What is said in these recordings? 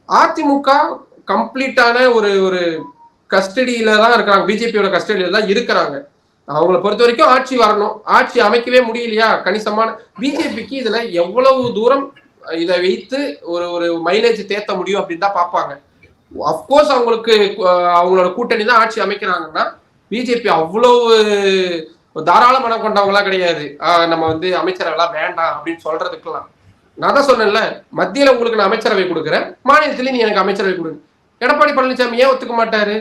அதிமுக கம்ப்ளீட்டான ஒரு ஒரு கஸ்டடியில தான் இருக்கிறாங்க, பிஜேபியோட கஸ்டடியில தான் இருக்கிறாங்க. அவங்கள பொறுத்த வரைக்கும் ஆட்சி வரணும், ஆட்சி அமைக்கவே முடியலையா கணிசமான பிஜேபிக்கு இதுல எவ்வளவு தூரம் இதை வைத்து ஒரு ஒரு மைலேஜ் தேத்த முடியும் அப்படின்னு தான் பார்ப்பாங்க. அப்கோர்ஸ் அவங்களுக்கு அவங்களோட கூட்டணி தான் ஆட்சி அமைக்கிறாங்கன்னா பிஜேபி அவ்வளவு தாராள மனம் கொண்டவங்களா கிடையாது. நம்ம வந்து அமைச்சரவெல்லாம் வேண்டாம் அப்படின்னு சொல்றதுக்கெல்லாம். நான் தான் சொன்னேன்ல, மத்தியில உங்களுக்கு நான் அமைச்சரவை கொடுக்குறேன், மாநிலத்திலேயே நீ எனக்கு அமைச்சரவை கொடுங்க. எடப்பாடி பழனிசாமி ஏன் ஒத்துக்க மாட்டாரு?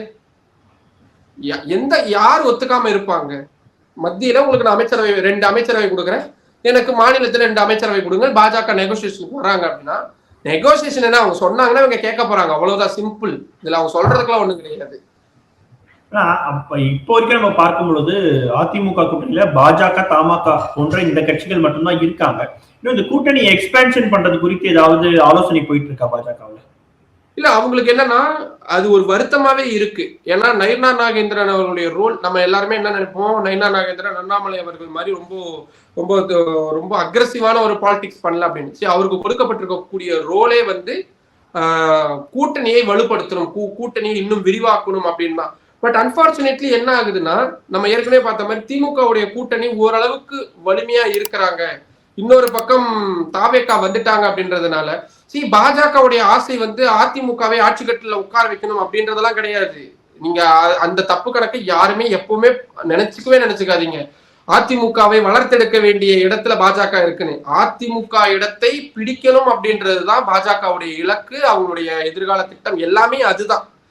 யார் ஒத்துக்காம இருப்பாங்க? மத்தியில உங்களுக்கு நான் அமைச்சரவை 2 அமைச்சரவை கொடுக்குறேன், எனக்கு மாநிலத்துல 2 அமைச்சரவை கொடுங்க. பாஜக நெகோசியேஷன் வராங்க அப்படின்னா, நெகோசியேஷன் என்ன அவங்க சொன்னாங்கன்னா அவங்க கேட்க போறாங்க, அவ்வளவுதான், சிம்பிள். இதுல அவங்க சொல்றதுக்கெல்லாம் ஒண்ணும் கிடையாது. இப்போ வரைக்கும் நம்ம பார்க்கும் பொழுது அதிமுக கூட்டணியில பாஜக, தமாக போன்ற இந்த கட்சிகள் மட்டும்தான் இருக்காங்க. இன்னும் இந்த கூட்டணி எக்ஸ்பேன்ஷன் பண்றது குறித்து ஏதாவது ஆலோசனை போயிட்டு இருக்கா பாஜகவில்? இல்ல, அவங்களுக்கு என்னன்னா அது ஒரு வருத்தமாவே இருக்கு. ஏன்னா நயினா நாகேந்திரன் அவர்களுடைய ரோல், நம்ம எல்லாருமே என்ன நினைப்போம், நயினா நாகேந்திரன் அண்ணாமலை அவர்கள் மாதிரி ரொம்ப ரொம்ப ரொம்ப அக்ரெசிவான ஒரு பாலிடிக்ஸ் பண்ணல அப்படின்னு. அவருக்கு கொடுக்கப்பட்டிருக்கக்கூடிய ரோலே வந்து கூட்டணியை வலுப்படுத்தணும், கூட்டணியை இன்னும் விரிவாக்கணும் அப்படின்னா. பட் அன்பார்ச்சுனேட்லி என்ன ஆகுதுன்னா, நம்ம ஏற்கனவே பார்த்த மாதிரி திமுகவுடைய கூட்டணி ஓரளவுக்கு வலிமையா இருக்கிறாங்க, இன்னொரு பக்கம் தாவேக்கா வந்துட்டாங்க அப்படின்றதுனால பாஜகவுடைய ஆசை வந்து அதிமுகவை ஆட்சி கட்டில உட்கார வைக்கணும் அப்படின்றதெல்லாம் கிடையாது. நீங்க அந்த தப்பு கணக்கை யாருமே எப்பவுமே நினைச்சுக்காதீங்க. அதிமுகவை வளர்த்தெடுக்க வேண்டிய இடத்துல பாஜக இருக்குன்னு. அதிமுக இடத்தை பிடிக்கணும் அப்படின்றதுதான் பாஜகவுடைய இலக்கு, அவங்களுடைய எதிர்கால திட்டம் எல்லாமே அதுதான்.